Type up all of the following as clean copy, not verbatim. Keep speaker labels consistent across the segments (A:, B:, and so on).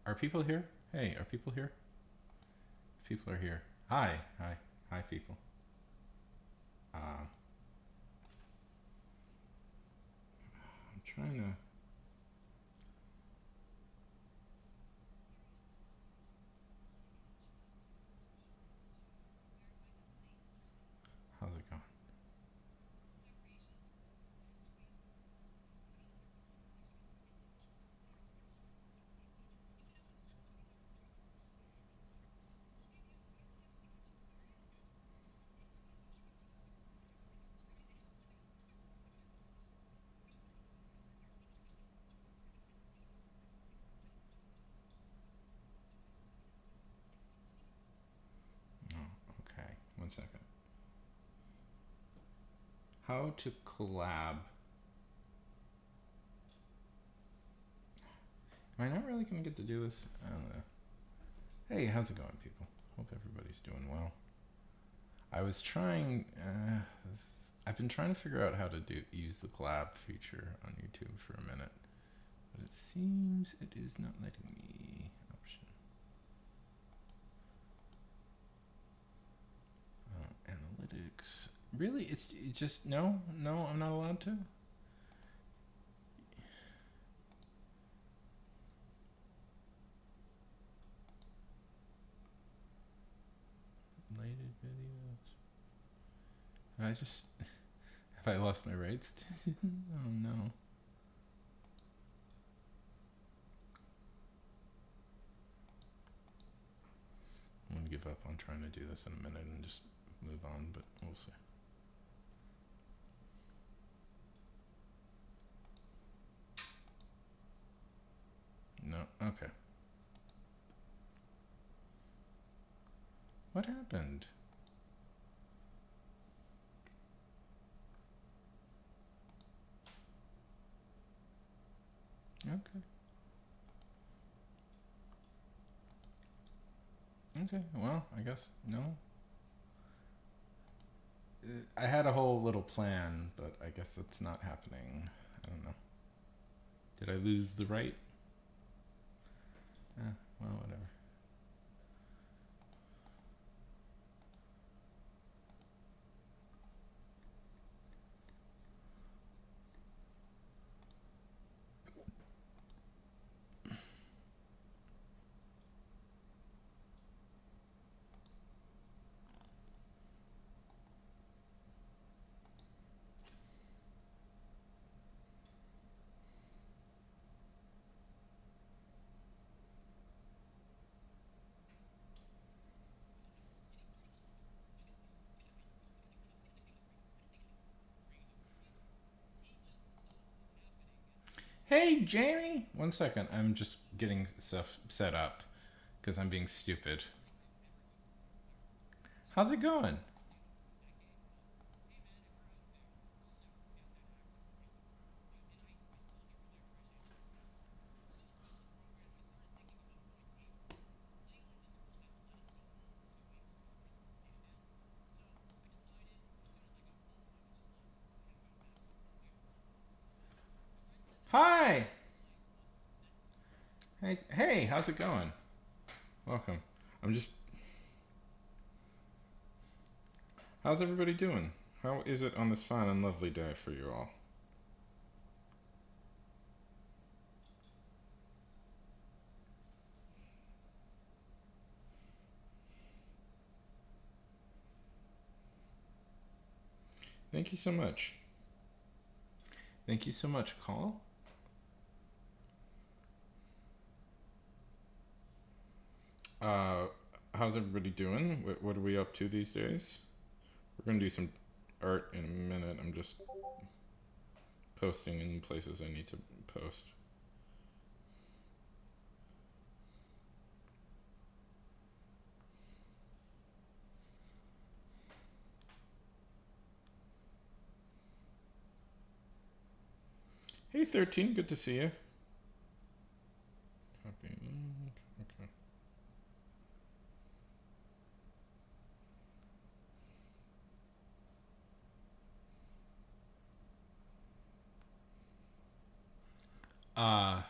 A: Are people here? Hey, are people here? People are here. Hi, hi, hi, people. I'm trying to. How's it going? Oh, okay. 1 second. How to collab? Am I not really gonna get to do this? I don't know. Hey, how's it going, people? Hope everybody's doing well. I was trying. I've been trying to figure out how to use the collab feature on YouTube for a minute, but it seems it is not letting me. Option. Analytics. Really? It's just no, no. I'm not allowed to. Related videos. I just have I lost my rights? Oh no. I'm gonna give up on trying to do this in a minute and just move on, but we'll see. No. Okay. What happened? Okay. Okay. Well, I guess no. I had a whole little plan, but I guess it's not happening. I don't know. Did I lose the right? Well, whatever. Hey, Jamie! 1 second. I'm just getting stuff set up because I'm being stupid. How's it going? Hi! Hey, how's it going? Welcome. I'm just. How's everybody doing? How is it on this fine and lovely day for you all? Thank you so much. Thank you so much, Call. Uh, how's everybody doing? What are we up to these days? We're gonna do some art in a minute. I'm just posting in places I need to post. Hey, 13, good to see you. Copy link. Okay. Uh,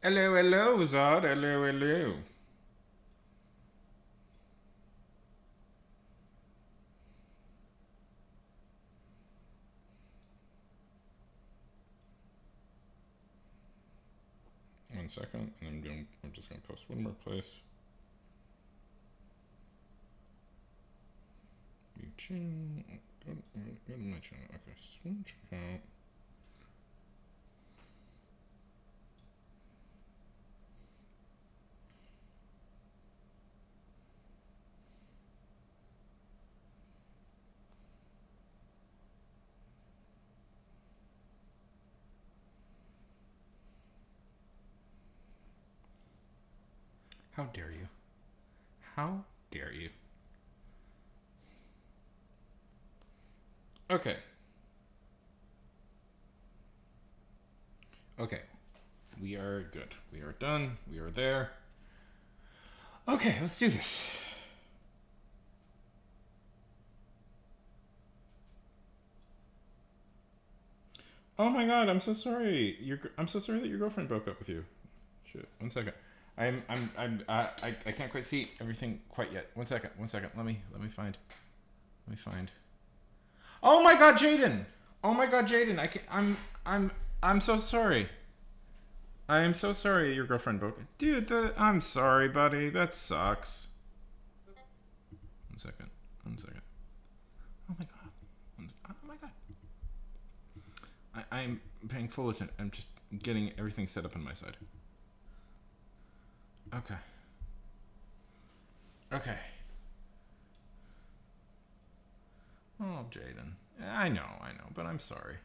A: Hello, hello, Zod. Hello, hello. One second, and I'm just gonna post one more place. Go to my channel. Okay, switch out. How dare you? How dare you? Okay. Okay. We are good. We are done. We are there. Okay, let's do this. Oh my god, I'm so sorry. I'm so sorry that your girlfriend broke up with you. Shit. One second. I can't quite see everything quite yet. One second. Let me find. Oh my god, Jaden. Oh my god, Jaden. I'm so sorry. I am so sorry your girlfriend broke it. Dude, I'm sorry, buddy. That sucks. One second. Oh my god. Oh my god. I'm paying full attention. I'm just getting everything set up on my side. Okay. Oh, Jaden. I know, but I'm sorry.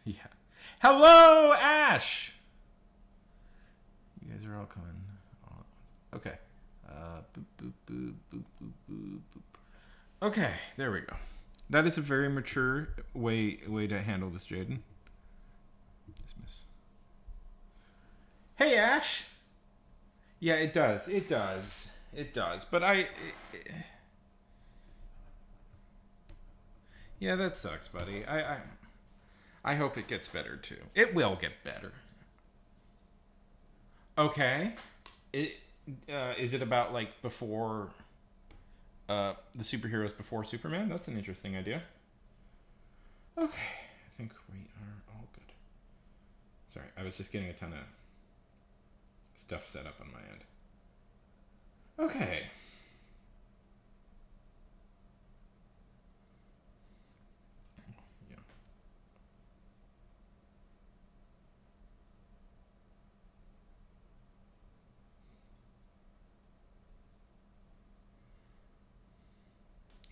A: Yeah. Hello, Ash! You guys are all coming all at once. Okay. Boop. Okay, there we go. That is a very mature way to handle this, Jaden. Dismiss. Hey, Ash! Yeah, it does. But yeah, that sucks, buddy. I hope it gets better too. It will get better. Okay. Is it about like before the superheroes before Superman? That's an interesting idea. Okay. I think we are all good. Sorry, I was just getting a ton of stuff set up on my end. Okay. Yeah.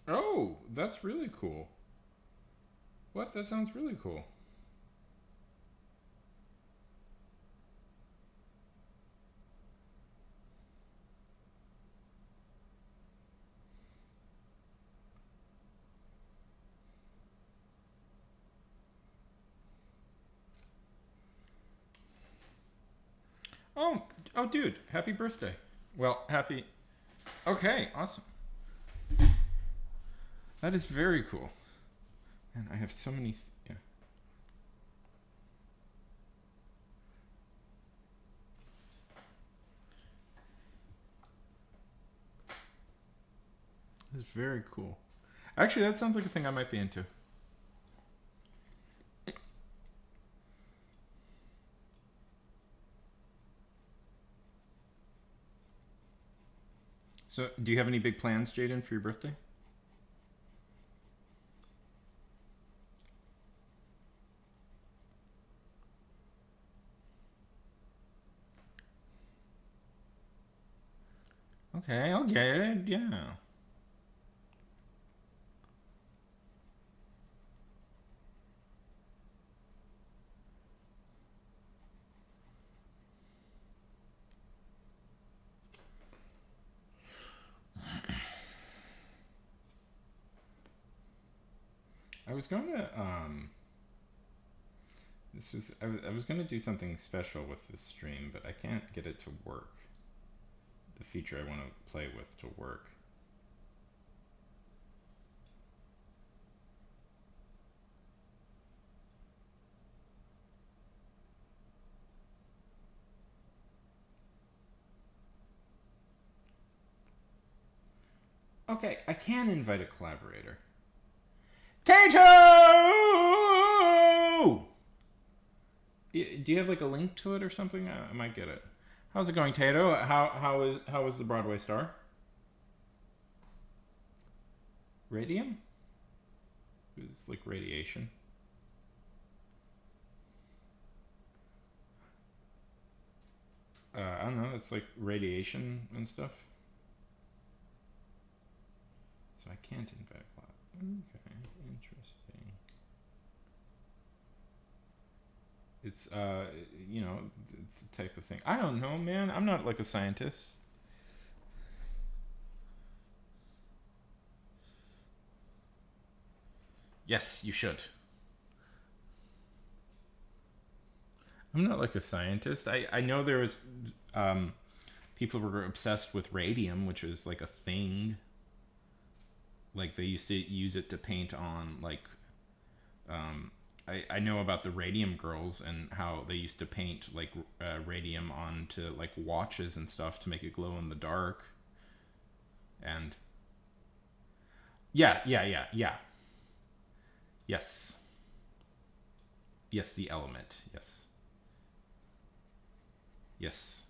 A: Oh, that's really cool. What? That sounds really cool. Oh, dude, happy birthday. Well, happy. Okay, awesome. That is very cool. And I have so many. Yeah. This is very cool. Actually, that sounds like a thing I might be into. So, do you have any big plans, Jaden, for your birthday? Okay, I'll get it. Yeah. I was going to I was going to do something special with this stream, but I can't get it to work. The feature I want to play with to work. Okay, I can invite a collaborator. Tato! Do you have like a link to it or something? I might get it. How's it going, Tato? How was the Broadway star? Radium? It's like radiation. I don't know. It's like radiation and stuff. So I can't invite a cloud. Okay, interesting. It's it's the type of thing. I don't know, man. I'm not like a scientist. Yes, you should. I'm not like a scientist. I know there was people were obsessed with radium, which was like a thing. Like they used to use it to paint on like I know about the Radium Girls and how they used to paint like radium onto like watches and stuff to make it glow in the dark. And yeah. Yes. Yes, the element. Yes. Yes.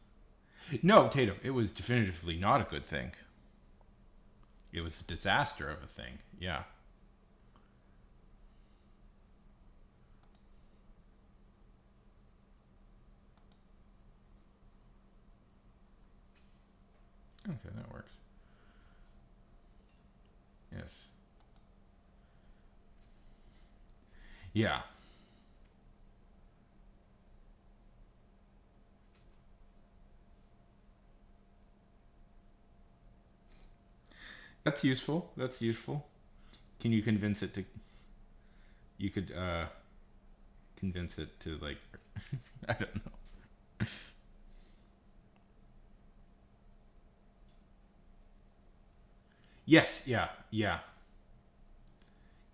A: No, Tato, it was definitively not a good thing. It was a disaster of a thing. Yeah. Okay, that works. Yes. Yeah. That's useful. That's useful. Can you convince it to? You could convince it to like. I don't know. Yes. Yeah. Yeah.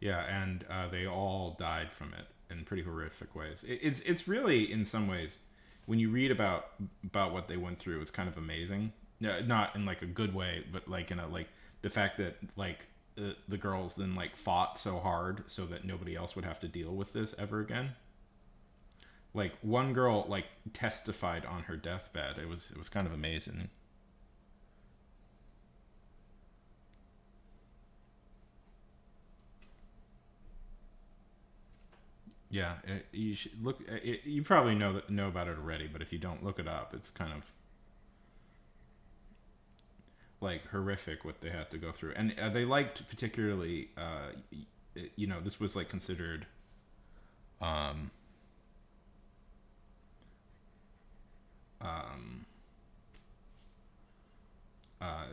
A: Yeah. And they all died from it in pretty horrific ways. It's really in some ways when you read about what they went through, it's kind of amazing. Not in like a good way, but like in a like the fact that like the girls then like fought so hard so that nobody else would have to deal with this ever again. Like one girl like testified on her deathbed. It was kind of amazing. Yeah, you should look. You probably know about it already, but if you don't look it up, it's kind of like horrific what they had to go through, and they liked particularly. This was like considered um, um, uh,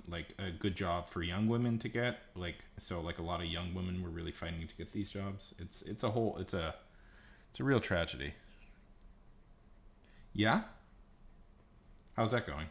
A: like a good job for young women to get. Like so, like a lot of young women were really fighting to get these jobs. It's a real tragedy. Yeah, how's that going?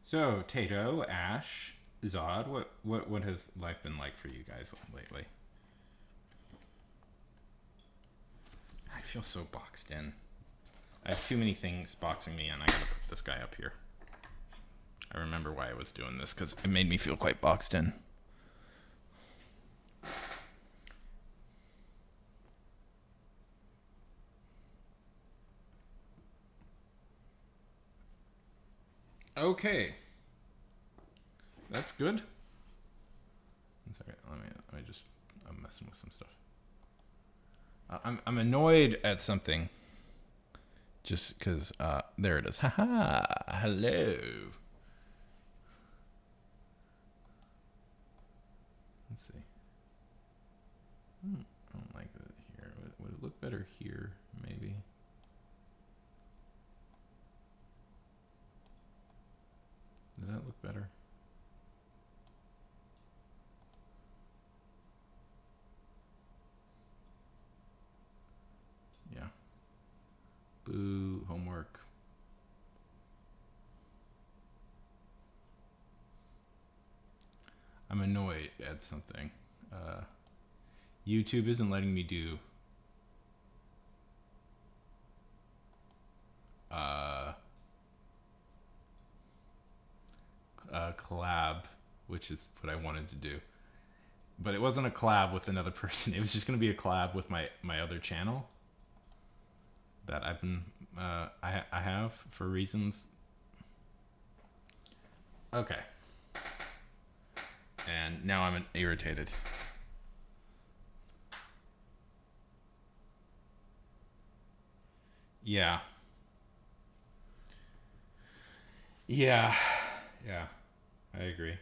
A: So Tato, Ash, Zod, what has life been like for you guys lately? I feel so boxed in. I have too many things boxing me in. I gotta put this guy up here. I remember why I was doing this because it made me feel quite boxed in. Okay, that's good. One second, let me just. I'm messing with some stuff. I'm annoyed at something. Just because there it is. Haha. Hello. Let's see. I don't like it here. Would it look better here? Maybe. Does that look better? Boo, homework. I'm annoyed at something. YouTube isn't letting me do a collab, which is what I wanted to do. But it wasn't a collab with another person. It was just going to be a collab with my other channel that I've been I have for reasons. Okay. And now I'm irritated. Yeah. Yeah. Yeah. I agree.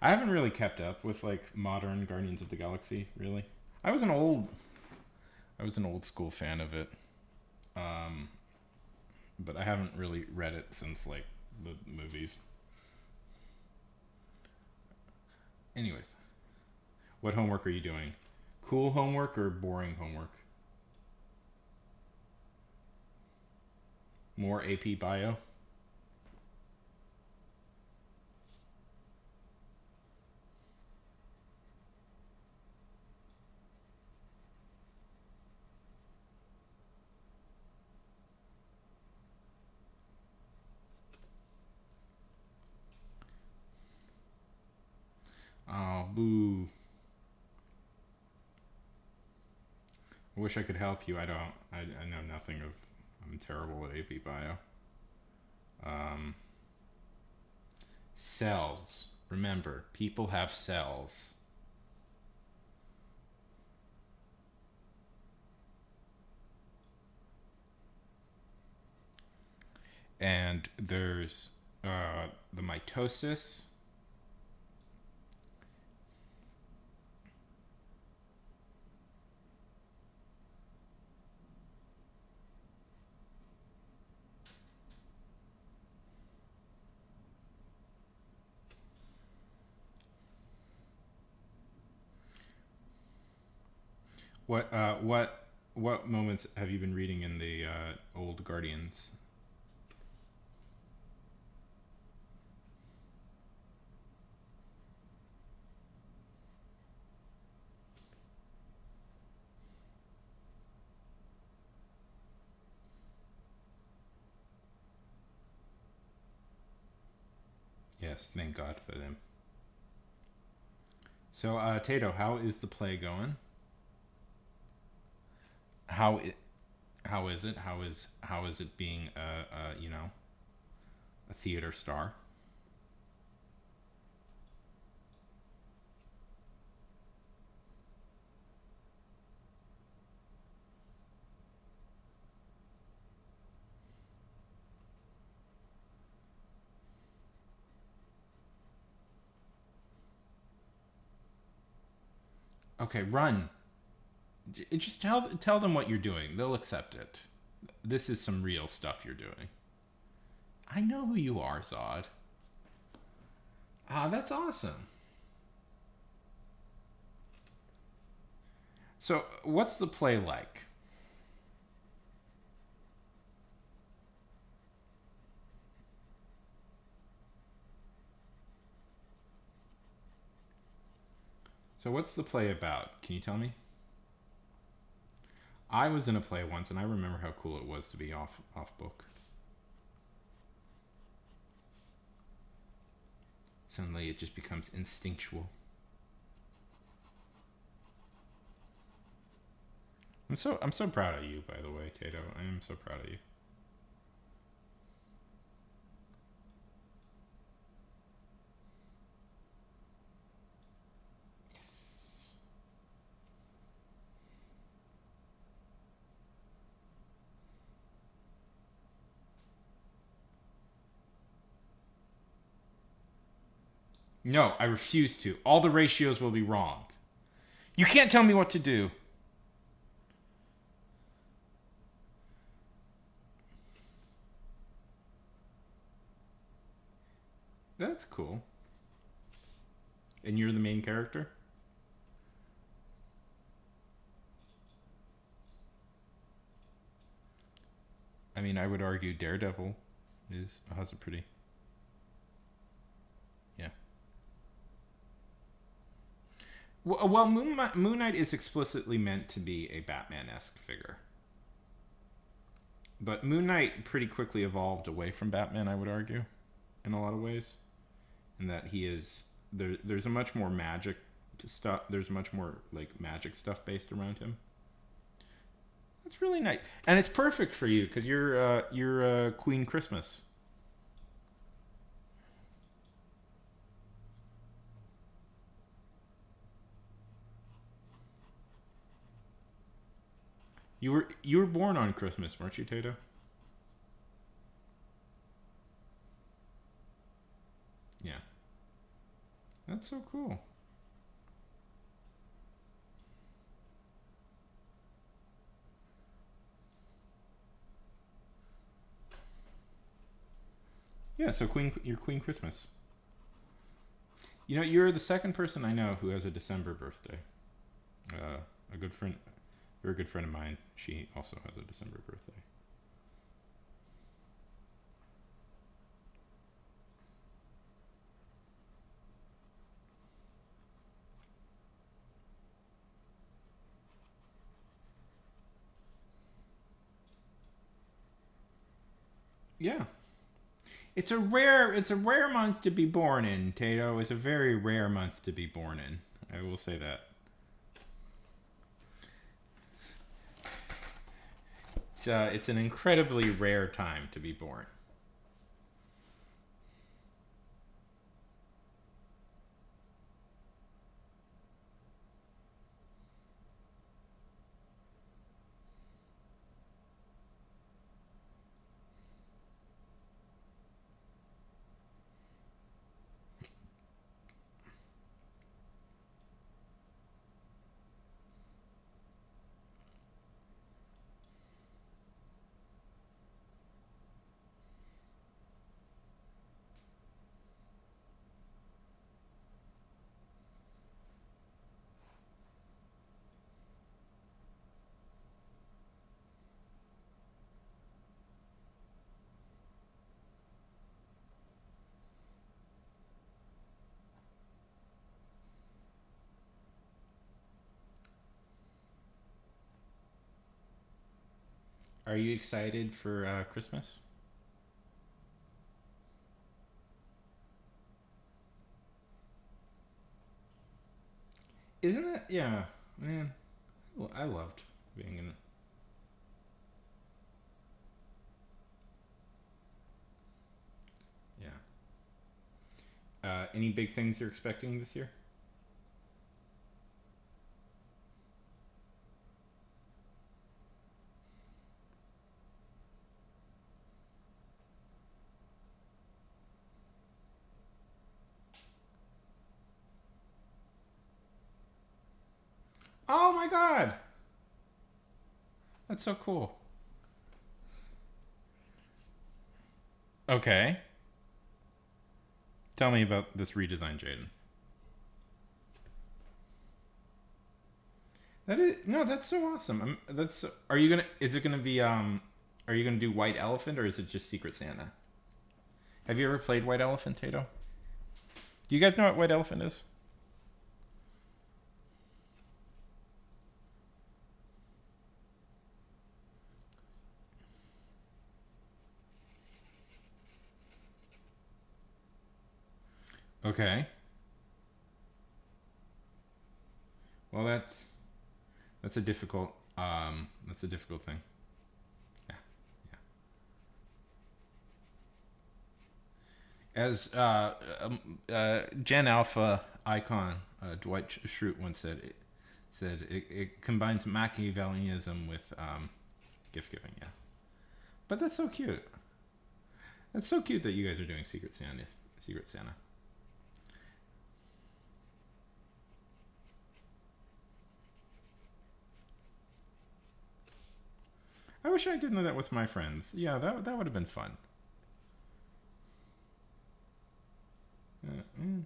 A: I haven't really kept up with like modern Guardians of the Galaxy, really. I was an old I was an old school fan of it. Um but I haven't really read it since like the movies. Anyways, what homework are you doing? Cool homework or boring homework? More AP bio? Oh, boo. I wish I could help you. I don't. I know nothing of. I'm terrible at AP bio. Um, cells. Remember, people have cells. And there's the mitosis. What moments have you been reading in the old Guardians? Yes, thank God for them. So, Tato, how is the play going? How it, how is it? How is it being a theater star? Okay, run. Just tell them what you're doing. They'll accept it. This is some real stuff you're doing. I know who you are, Zod. Ah, that's awesome. So, what's the play like? So, what's the play about? Can you tell me? I was in a play once, and I remember how cool it was to be off book. Suddenly, it just becomes instinctual. I'm so proud of you, by the way, Tato. I am so proud of you. No, I refuse to. All the ratios will be wrong. You can't tell me what to do. That's cool. And you're the main character? mean, I would argue Daredevil has a pretty, yeah. Well, Moon Knight is explicitly meant to be a Batman-esque figure. But Moon Knight pretty quickly evolved away from Batman, I would argue, in a lot of ways. In that he is... There's a much more magic stuff. There's much more, like, magic stuff based around him. That's really nice. And it's perfect for you, because you're Queen Christmas. You were born on Christmas, weren't you, Tato? Yeah. That's so cool. Yeah, so you're Queen Christmas. You know, you're the second person I know who has a December birthday. A good friend, very good friend of mine, she also has a December birthday. Yeah. It's a rare month to be born in, Tato. It's a very rare month to be born in. I will say that. It's an incredibly rare time to be born. Are you excited for Christmas? Isn't it? Yeah, man. I loved being in. Yeah. Any big things you're expecting this year? Oh my god, that's so cool. Okay, tell me about this redesign, Jaden. That is no, that's so awesome. That's. Are you gonna? Is it gonna be? Are you gonna do White Elephant or is it just Secret Santa? Have you ever played White Elephant, Tato? Do you guys know what White Elephant is? Okay. Well, that's a difficult thing. Yeah. Yeah. As Gen Alpha icon Dwight Schrute once said it combines Machiavellianism with gift giving. Yeah. But that's so cute. That's so cute that you guys are doing Secret Santa. Secret Santa. I wish I did that with my friends. Yeah, that would have been fun. Mm.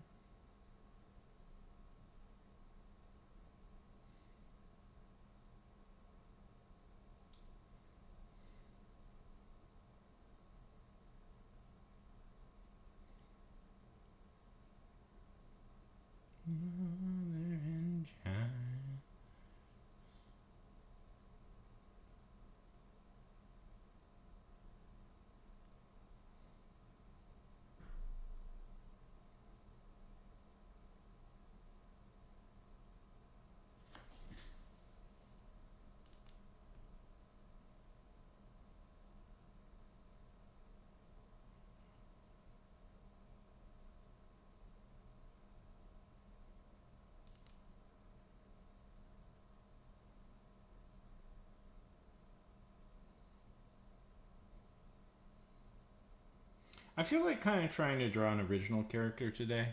A: I feel like kind of trying to draw an original character today.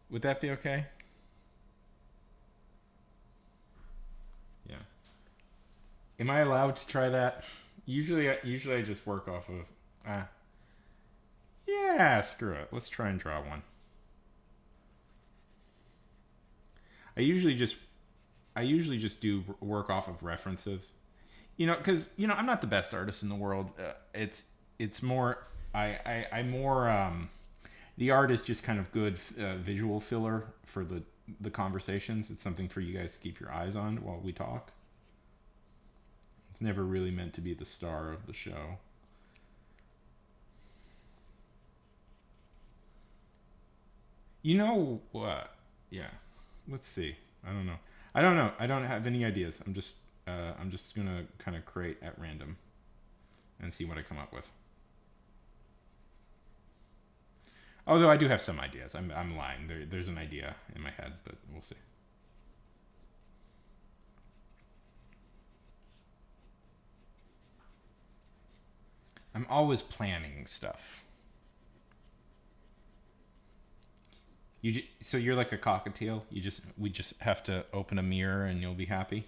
A: Would that be okay? Yeah. Am I allowed to try that? Usually I just work off of. Yeah, screw it. Let's try and draw one. I usually just do work off of references. Because I'm not the best artist in the world. It's more I more the art is just kind of good visual filler for the conversations. It's something for you guys to keep your eyes on while we talk. It's never really meant to be the star of the show. You know what? Yeah. Let's see. I don't know. I don't have any ideas. I'm just gonna kind of create at random and see what I come up with. Although I do have some ideas. I'm lying. There's an idea in my head, but we'll see. I'm always planning stuff. So you're like a cockatiel. We just have to open a mirror and you'll be happy.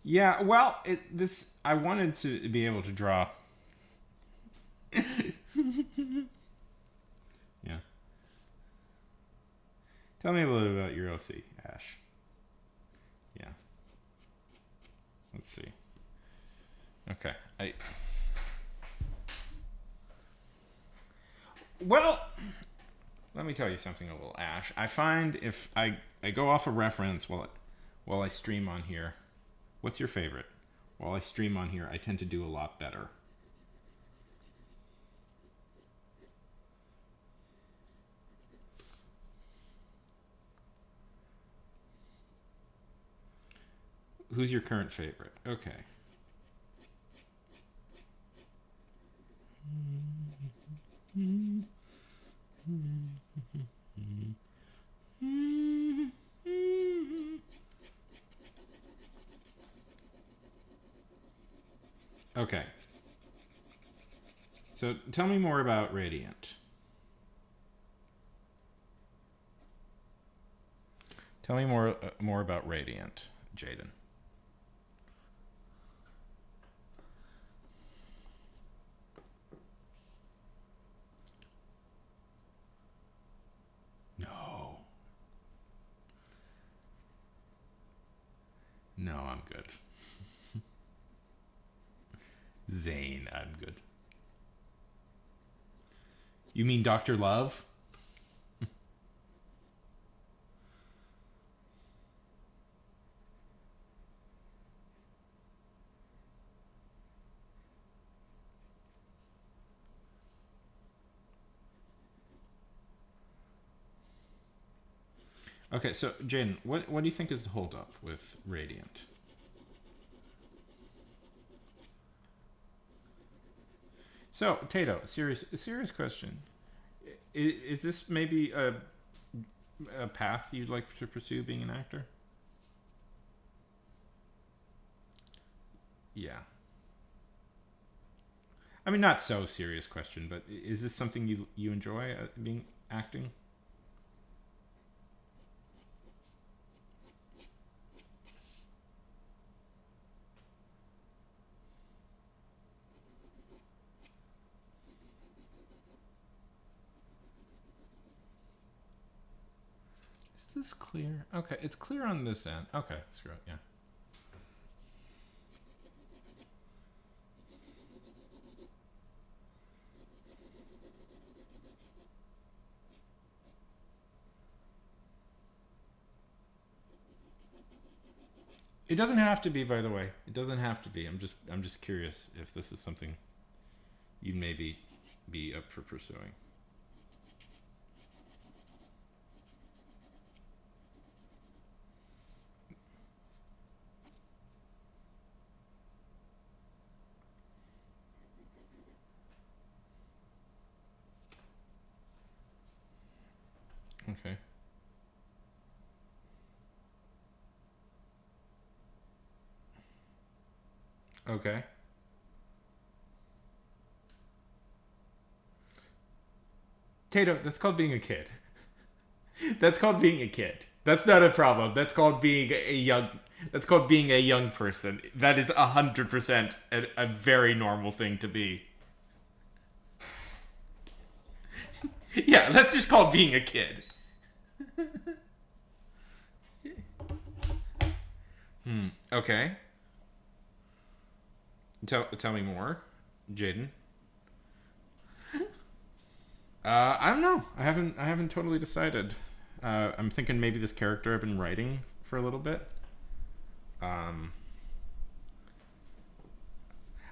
A: Yeah, well, I wanted to be able to draw. Yeah. Tell me a little bit about your OC, Ash. Yeah. Let's see. Okay. Well, let me tell you something a little, Ash. I find if I go off a reference while I stream on here, what's your favorite? While I stream on here, I tend to do a lot better. Who's your current favorite? Okay. Okay. So tell me more about Radiant. Tell me more about Radiant, Jaden. No. No, I'm good. Zane, I'm good. You mean Dr. Love? Okay, so Jaden, what do you think is the holdup with Radiant? So, Tato, serious question. Is this maybe a path you'd like to pursue being an actor? Yeah. I mean, not so serious question, but is this something you enjoy being acting? Is this clear? Okay, it's clear on this end. Okay, screw it. Yeah. It doesn't have to be, by the way. It doesn't have to be. I'm just curious if this is something you'd maybe be up for pursuing. Okay. Okay. Tato, that's called being a kid. That's called being a kid. That's not a problem. That's called being a young. That's called being a young person. That is 100% a very normal thing to be. Yeah, that's just called being a kid. Okay. Tell me more, Jaden. I don't know. I haven't totally decided. I'm thinking maybe this character I've been writing for a little bit. Um,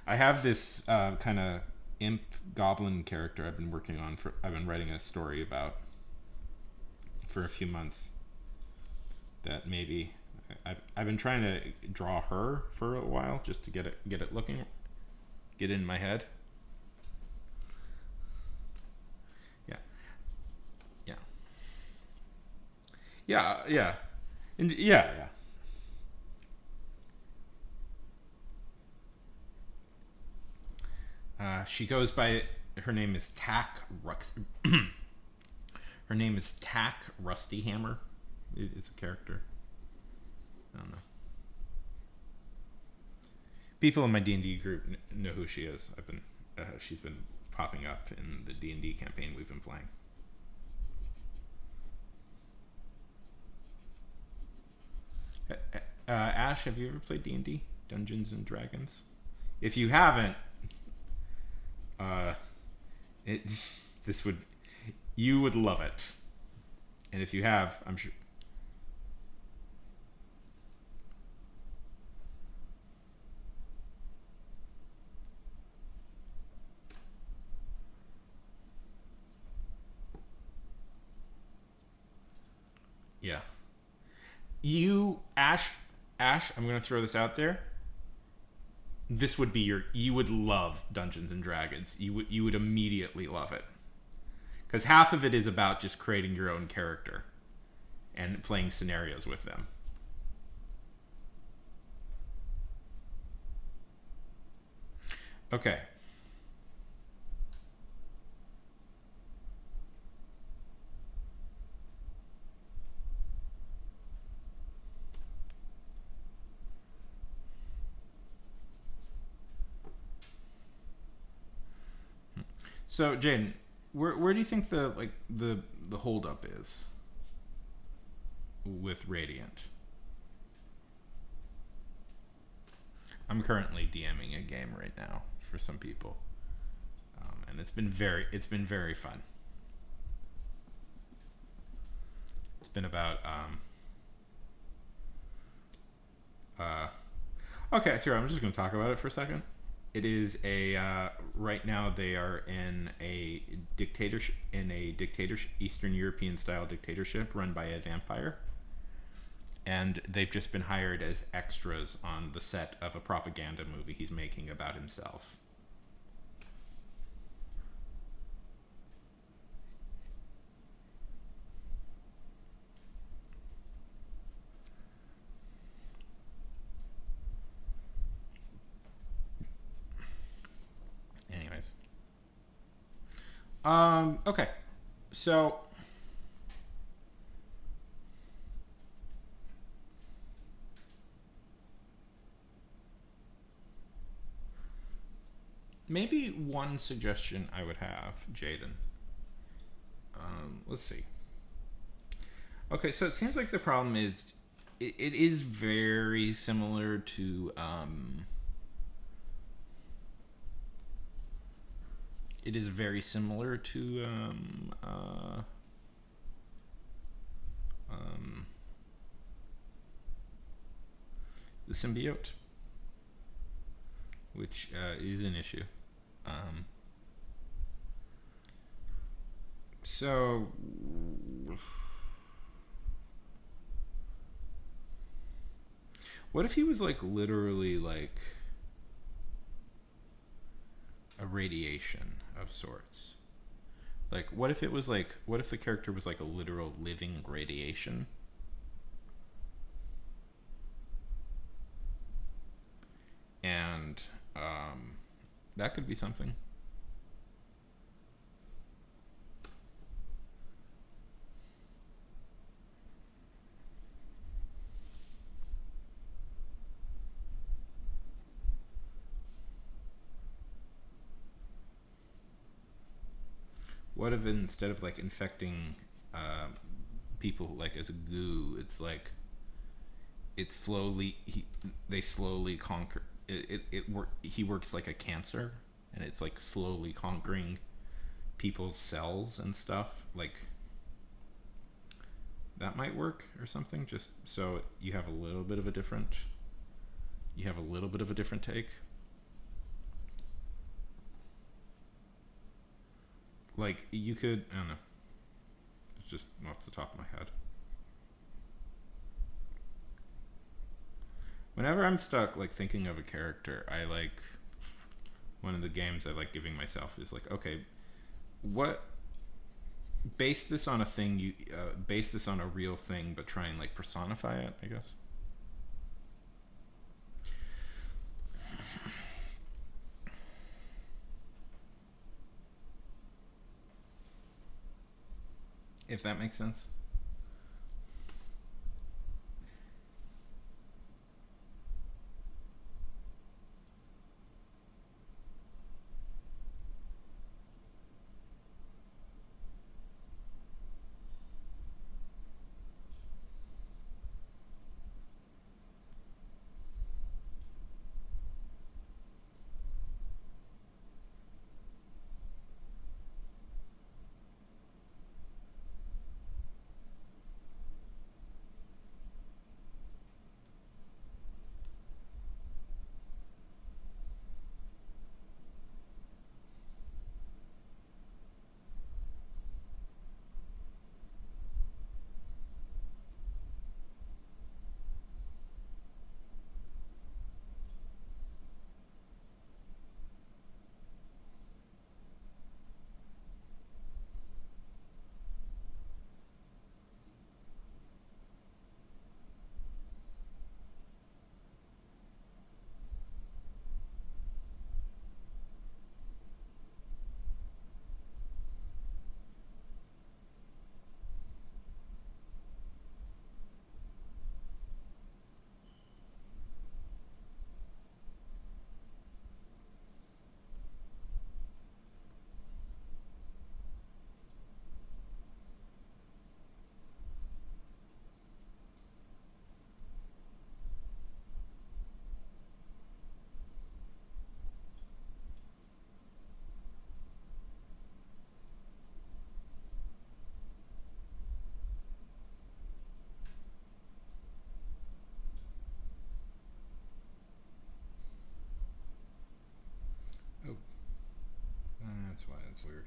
A: I have this kind of imp goblin character I've been working on for. I've been writing a story about for a few months. That maybe I've been trying to draw her for a while just to get it looking, get in my head. Yeah, yeah, yeah, and yeah. She goes by. Her name is Tack Rux. Her name is Tack Rusty Hammer. It's a character. I don't know. People in my D&D group know who she is. She's been popping up in the D&D campaign we've been playing. Ash, have you ever played D&D? Dungeons and Dragons? If you haven't, uh, it this would you would love it. And if you have, I'm sure. Yeah. You Ash, I'm going to throw this out there. This would be you would love Dungeons and Dragons. You would immediately love it. Cuz half of it is about just creating your own character and playing scenarios with them. Okay. So, Jaden, where do you think the holdup is with Radiant? I'm currently DMing a game right now for some people, and it's been very fun. It's been about uh, okay. So I'm just going to talk about it for a second. It is a right now they are in a dictatorship, Eastern European style dictatorship run by a vampire, and they've just been hired as extras on the set of a propaganda movie he's making about himself. Anyways, okay, so maybe one suggestion I would have, Jaden. Let's see. Okay, so it seems like the problem is it is very similar to it is very similar to um, the symbiote, which is an issue. Um, so, what if he was like literally like a radiation of sorts, Like, what if it was like, what if the character was like a literal living radiation? And that could be something. What if instead of like infecting people like as a goo, it's like it slowly they slowly conquer he works like a cancer, and it's like slowly conquering people's cells and stuff. Like that might work or something. Just so you have a little bit of a different take. Like you could, I don't know. It's just off the top of my head. Whenever I'm stuck like thinking of a character, I like one of the games I like giving myself is like, okay, what base this on a thing you base this on a real thing, but try and like personify it, I guess. If that makes sense. Oh, that's why it's weird.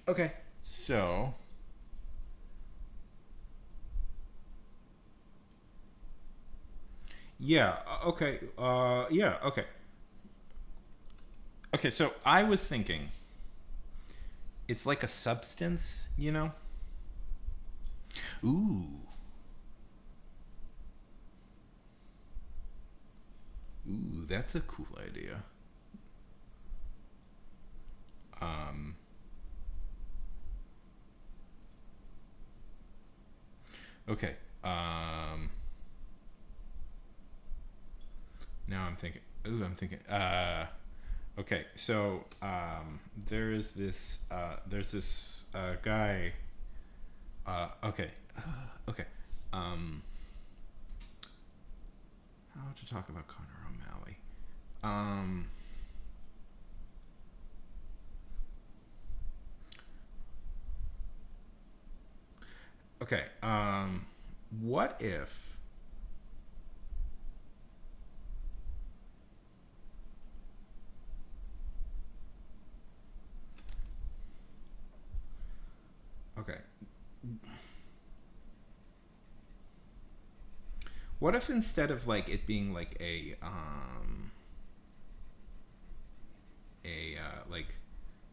A: Okay, so yeah, okay, yeah, okay, okay. So I was thinking, it's like a substance, you know? Ooh, ooh, that's a cool idea. Um, okay. Now I'm thinking. Ooh, I'm thinking. Okay, so there's this guy. Okay, okay. Um, how to talk about Connor O'Malley? Um, okay. What if? Okay. What if instead of like it being like like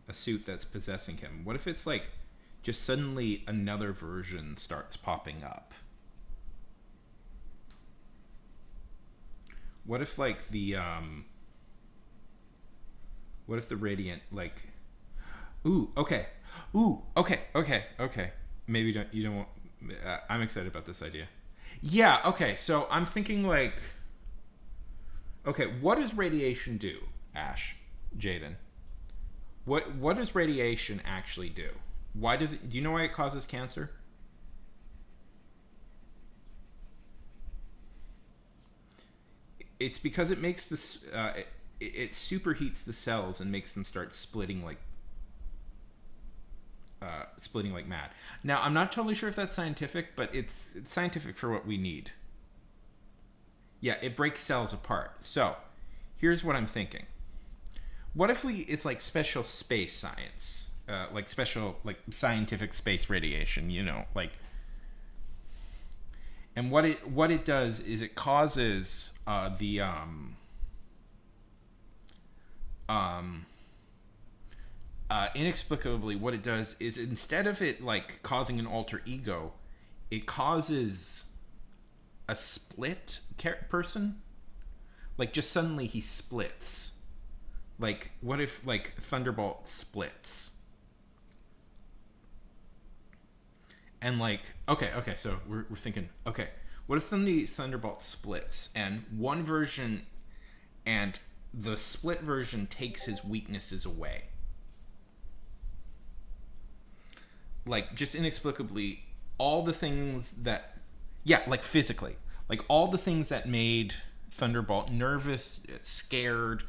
A: a suit that's possessing him, what if it's like just suddenly another version starts popping up? What if like what if the radiant like ooh, okay. Ooh, okay, okay, okay. Maybe you don't want I'm excited about this idea. Yeah, okay. So I'm thinking like okay, what does radiation do, Ash? Jaden? What does radiation actually do? Why does it? Do you know why it causes cancer? It's because it makes this. It superheats the cells and makes them start splitting like mad. Now I'm not totally sure if that's scientific, but it's scientific for what we need. Yeah, it breaks cells apart. So here's what I'm thinking. What if it's like special space science, like special like scientific space radiation? Like and what it does is it causes the um inexplicably what it does is instead of it like causing an alter ego, it causes a split person. Like just suddenly he splits. Like what if like Thunderbolt splits? And like okay, so we're thinking okay, what if the Thunderbolt splits and one version and the split version takes his weaknesses away? Like just inexplicably all the things that yeah, like physically, like all the things that made Thunderbolt nervous, scared,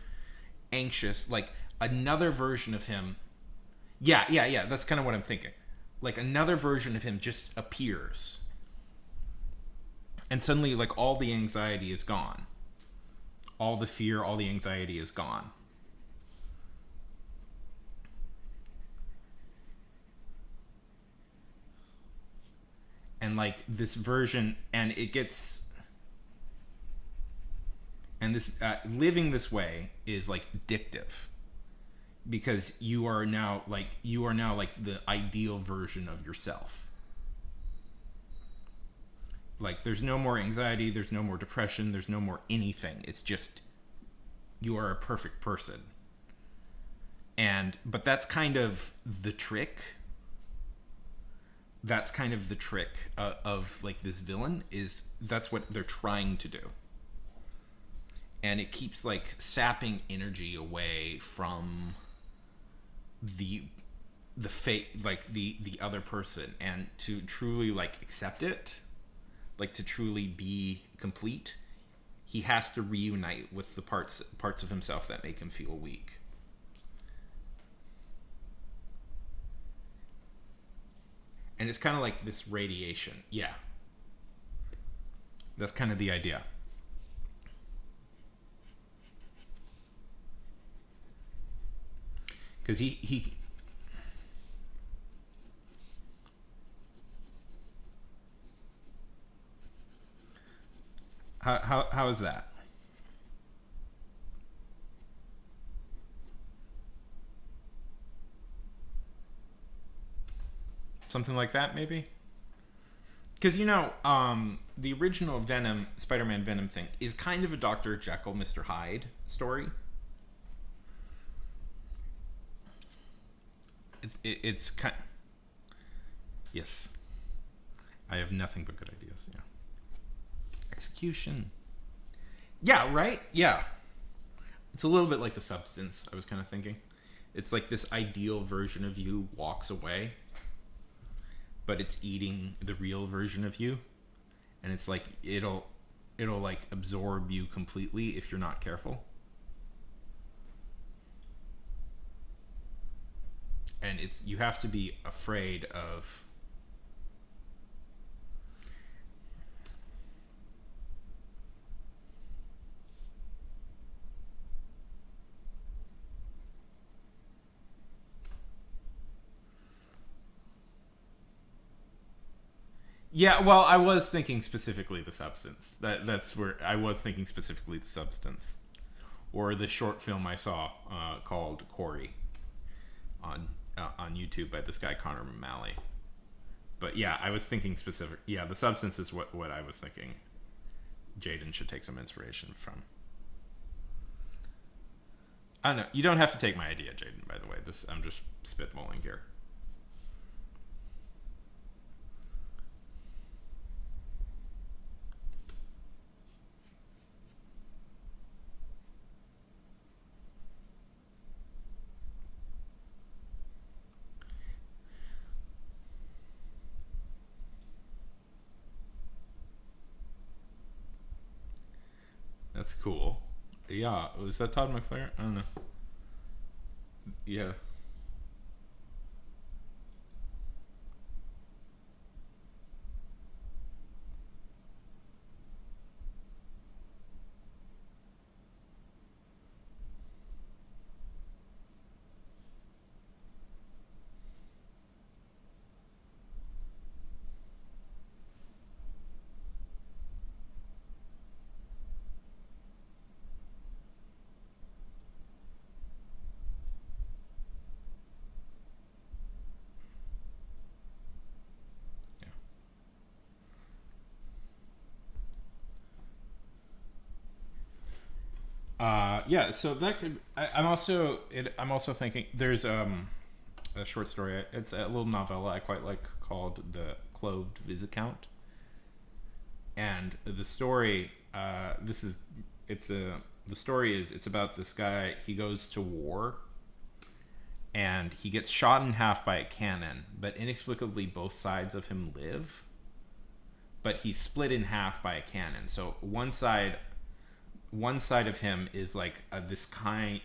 A: anxious, like another version of him. Yeah, that's kind of what I'm thinking. Like another version of him just appears and suddenly like all the anxiety is gone, all the fear, all the anxiety is gone. And like this version and it gets and this living this way is like addictive because you are now like the ideal version of yourself. Like there's no more anxiety, there's no more depression, there's no more anything. It's just you are a perfect person. And but that's kind of the trick. That's kind of the trick of like this villain is that's what they're trying to do. And it keeps like sapping energy away from the fate like the other person and to truly like accept it, like to truly be complete, he has to reunite with the parts of himself that make him feel weak. And it's kind of like this radiation. Yeah, that's kind of the idea. Because he how is that? Something like that, maybe. Because the original Venom, Spider-Man Venom thing is kind of a Dr. Jekyll, Mr. Hyde story. It's kind. Yes, I have nothing but good ideas. Yeah. Execution. Yeah. Right. Yeah. It's a little bit like The Substance, I was kind of thinking. It's like this ideal version of you walks away, but it's eating the real version of you, and it's like it'll like absorb you completely if you're not careful. And it's you have to be afraid of Yeah, well, I was thinking specifically The Substance. That's where I was thinking specifically The Substance, or the short film I saw called Corey on YouTube by this guy Connor O'Malley. But yeah, I was thinking specific. Yeah, The Substance is what I was thinking. Jaden should take some inspiration from. I don't know. You don't have to take my idea, Jaden. By the way, this I'm just spitballing here. That's cool. Yeah, was that Todd McFlaren? I don't know. Yeah. Yeah. Yeah. So that could. I'm also thinking there's a short story. It's a little novella I quite like called The Cloved Viscount, and the story. This is it's a the story is it's about this guy. He goes to war, and he gets shot in half by a cannon, but inexplicably both sides of him live. But he's split in half by a cannon. So one side of him is like this kind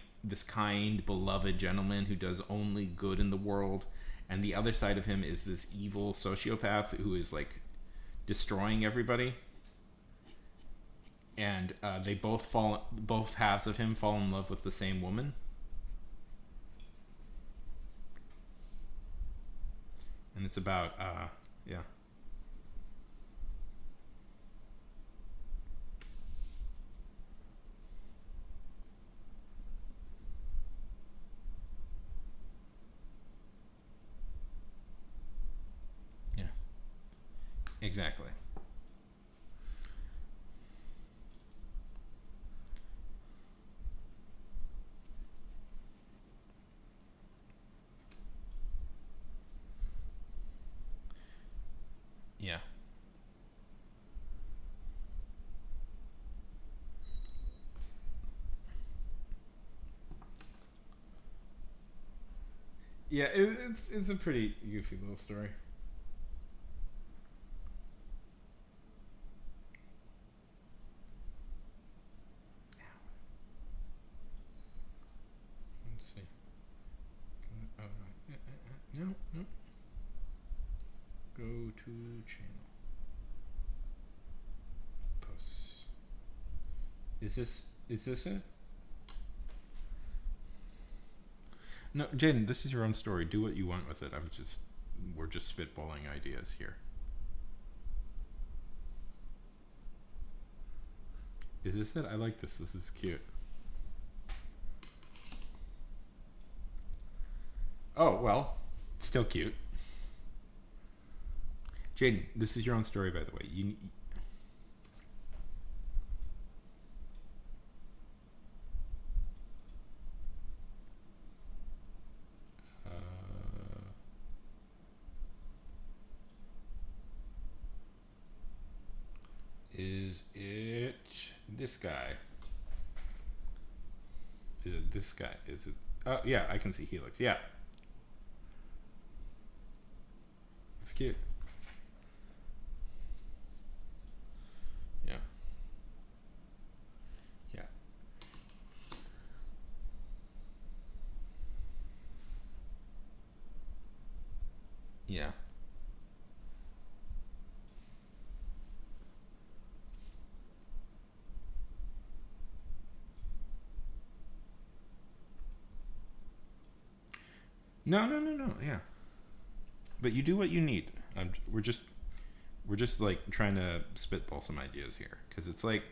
A: beloved gentleman who does only good in the world, and the other side of him is this evil sociopath who is like destroying everybody. And they both halves of him fall in love with the same woman, and it's about yeah. Yeah, exactly. Yeah. Yeah, it's a pretty goofy little story. Let's see. Oh, no. No, no. Go to channel. Posts. Is this it? No, Jaden, this is your own story. Do what you want with it. We're just spitballing ideas here. Is this it? I like this. This is cute. Oh, well, still cute. Jaden, this is your own story, by the way. Uh, is it this guy? Is it this guy? Is it? Oh yeah, I can see Helix. Yeah, it's cute. Yeah. Yeah. Yeah. No, no, no, no. Yeah. But you do what you need. We're just like trying to spitball some ideas here because it's like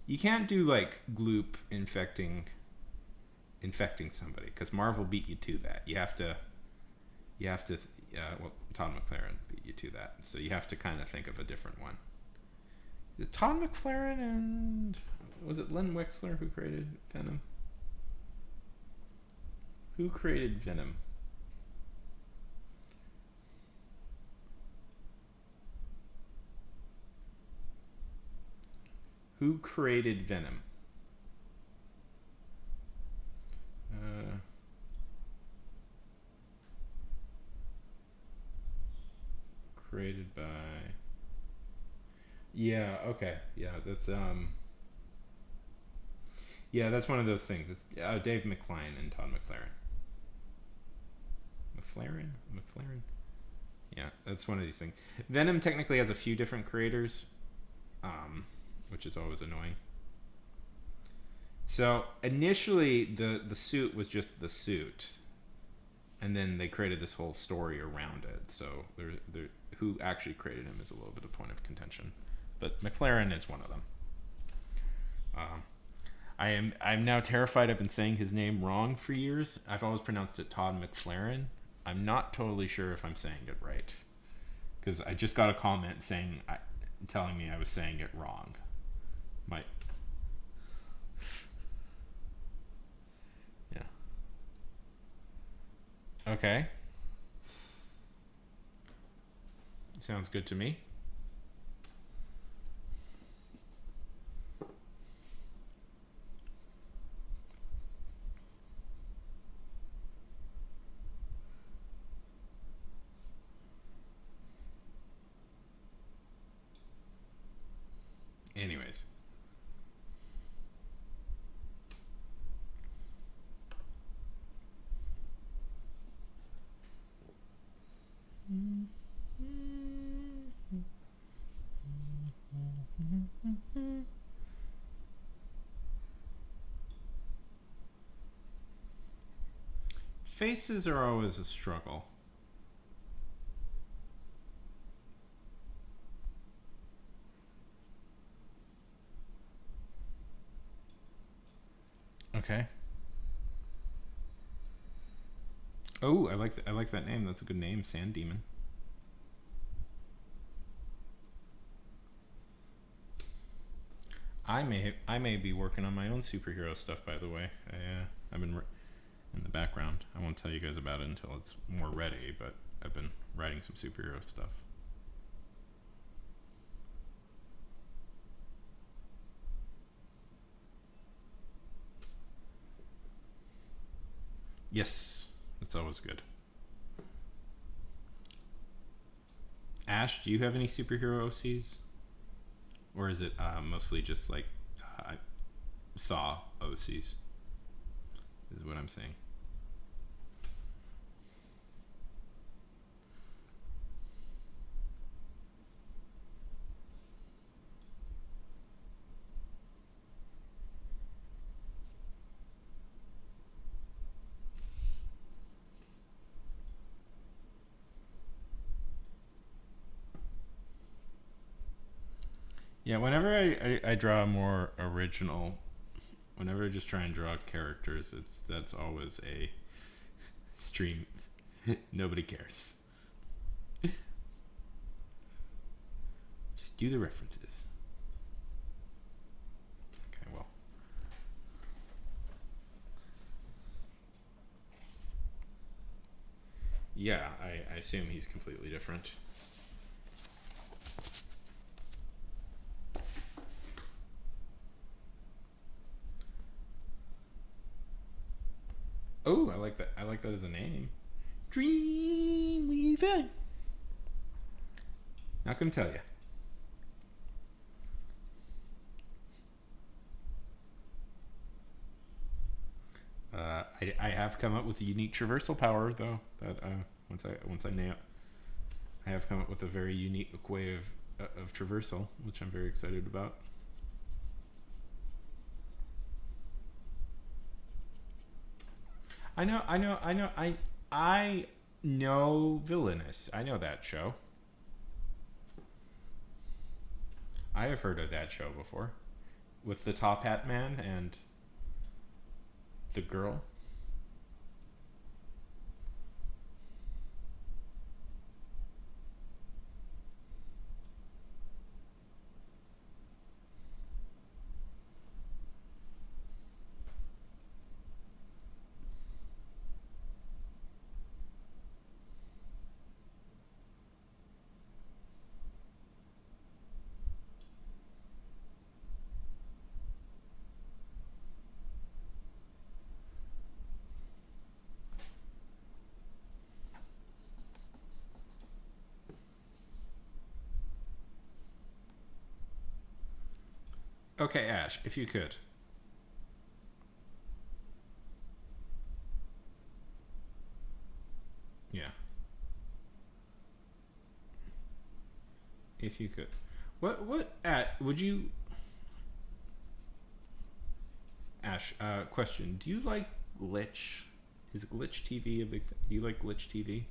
A: you can't do like Gloop infecting somebody because Marvel beat you to that. You have to well, Todd McFarlane beat you to that. So you have to kind of think of a different one. Is it Todd McFarlane and was it Len Wexler who created Venom? Who created Venom? Who created Venom? Created by. Yeah. Okay. Yeah. That's Yeah, that's one of those things. It's Dave McCline and Todd McFarlane. McFarlane. Yeah, that's one of these things. Venom technically has a few different creators, which is always annoying. So initially, the suit was just the suit, and then they created this whole story around it. So who actually created him is a little bit of point of contention, but McFarlane is one of them. I'm now terrified. I've been saying his name wrong for years. I've always pronounced it Todd McFarlane. I'm not totally sure if I'm saying it right, because I just got a comment telling me I was saying it wrong. Might. Yeah. Okay. Sounds good to me. Anyways. Faces are always a struggle. Okay. Oh, I like that name. That's a good name, Sand Demon. I may be working on my own superhero stuff. By the way, I've been in the background. I won't tell you guys about it until it's more ready. But I've been writing some superhero stuff. Yes, that's always good. Ash, do you have any superhero OCs? Or is it mostly just like Saw OCs? Is what I'm saying. Yeah, whenever I draw more original, whenever I just try and draw characters, that's always a stream. Nobody cares. Just do the references. Okay, well. Yeah, I assume he's completely different. Oh, I like that. I like that as a name. Dreamweaver. Not gonna tell you. I have come up with a unique traversal power though. That once I nail, I have come up with a very unique way of traversal, which I'm very excited about. I know Villainous. I know that show. I have heard of that show before, with the top hat man and the girl. Okay, Ash, if you could. Yeah, if you could. What at would you Ash, question. Do you like Glitch? Is Glitch TV a big thing? Do you like Glitch TV?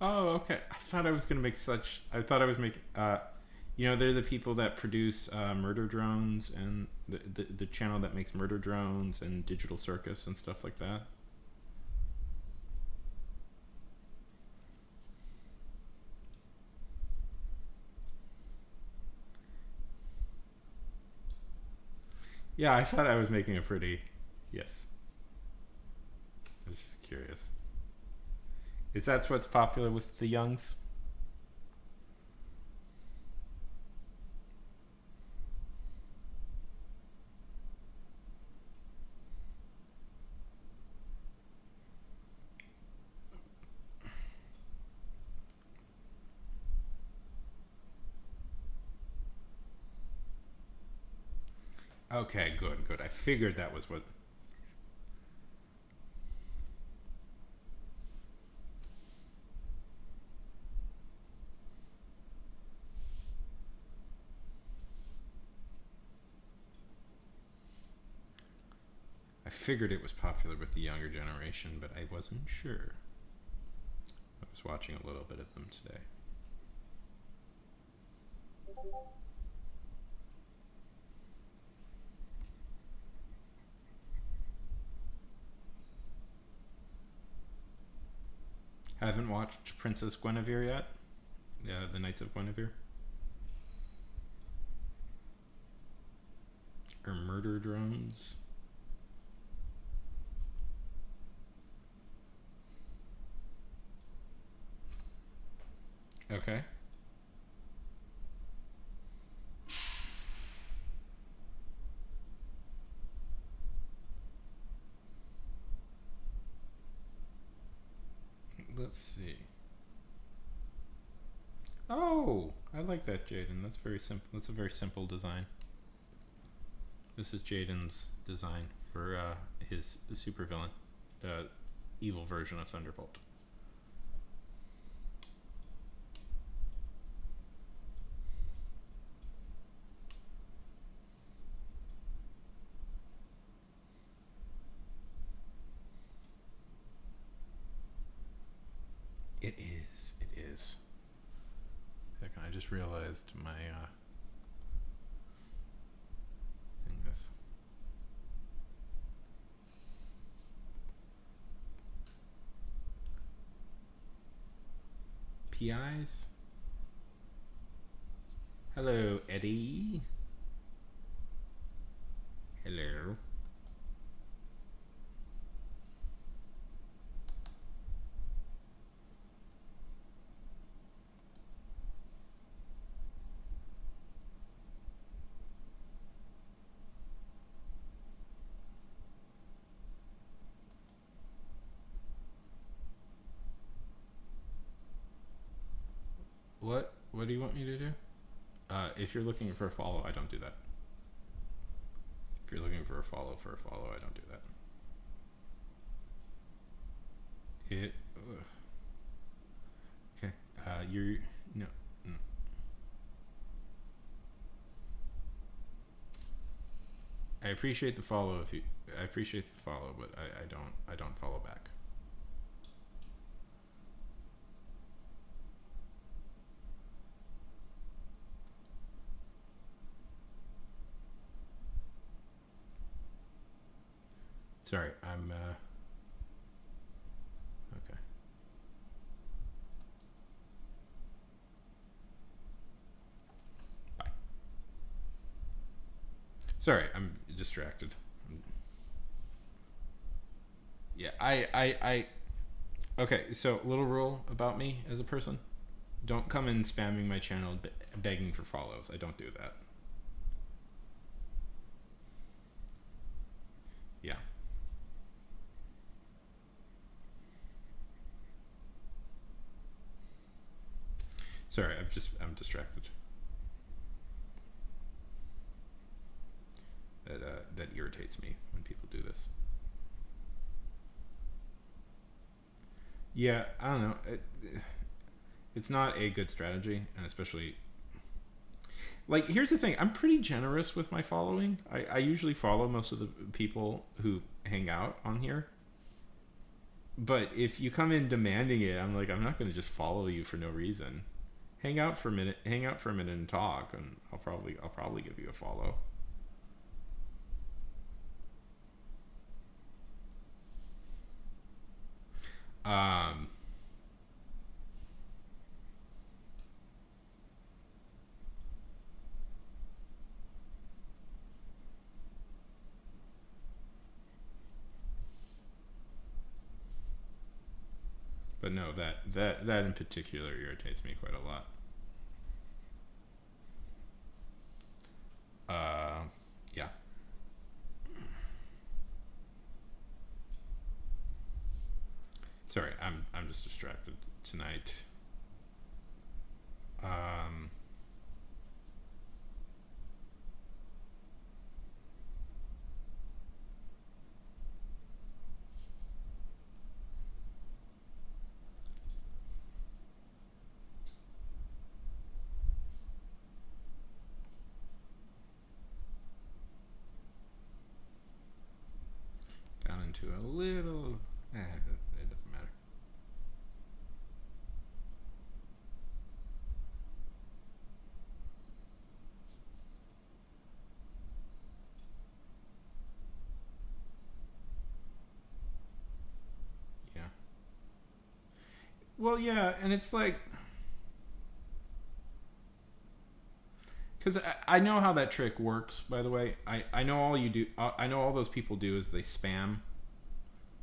A: Oh, okay. I thought I was gonna make such. I thought I was making. They're the people that produce Murder Drones and the channel that makes Murder Drones and Digital Circus and stuff like that. Yeah, I thought I was making a pretty. Yes, I was just curious. Is that what's popular with the youngs? Okay, good, good. I figured that was what. I figured it was popular with the younger generation, but I wasn't sure. I was watching a little bit of them today. Haven't watched Princess Guinevere yet. Yeah, the Knights of Guinevere or Murder Drones. Okay. Let's see. Oh, I like that, Jaden. That's very simple. That's a very simple design. This is Jaden's design for his supervillain, evil version of Thunderbolt. It is. It is. Second, I just realized my thing is. PIs. Hello, Eddie. Hello. What do you want me to do? If you're looking for a follow, I don't do that. If you're looking for a follow, I don't do that. Okay. You're no. Mm. I appreciate the follow if you. I appreciate the follow, but I don't follow back. Sorry, I'm okay. Bye. Sorry, I'm distracted. Yeah, I okay, so little rule about me as a person. Don't come in spamming my channel begging for follows. I don't do that. Yeah. Sorry, I'm distracted. That irritates me when people do this. Yeah, I don't know. It's not a good strategy, and especially like here's the thing. I'm pretty generous with my following. I usually follow most of the people who hang out on here. But if you come in demanding it, I'm like, I'm not going to just follow you for no reason. Hang out for a minute. Hang out for a minute and talk, and I'll probably give you a follow. Um, but no, that in particular irritates me quite a lot. Yeah. Sorry, I'm just distracted tonight. Um, down into a little. It doesn't matter. Yeah. Well, yeah, and it's like because I know how that trick works. By the way, I know all you do. I know all those people do is they spam.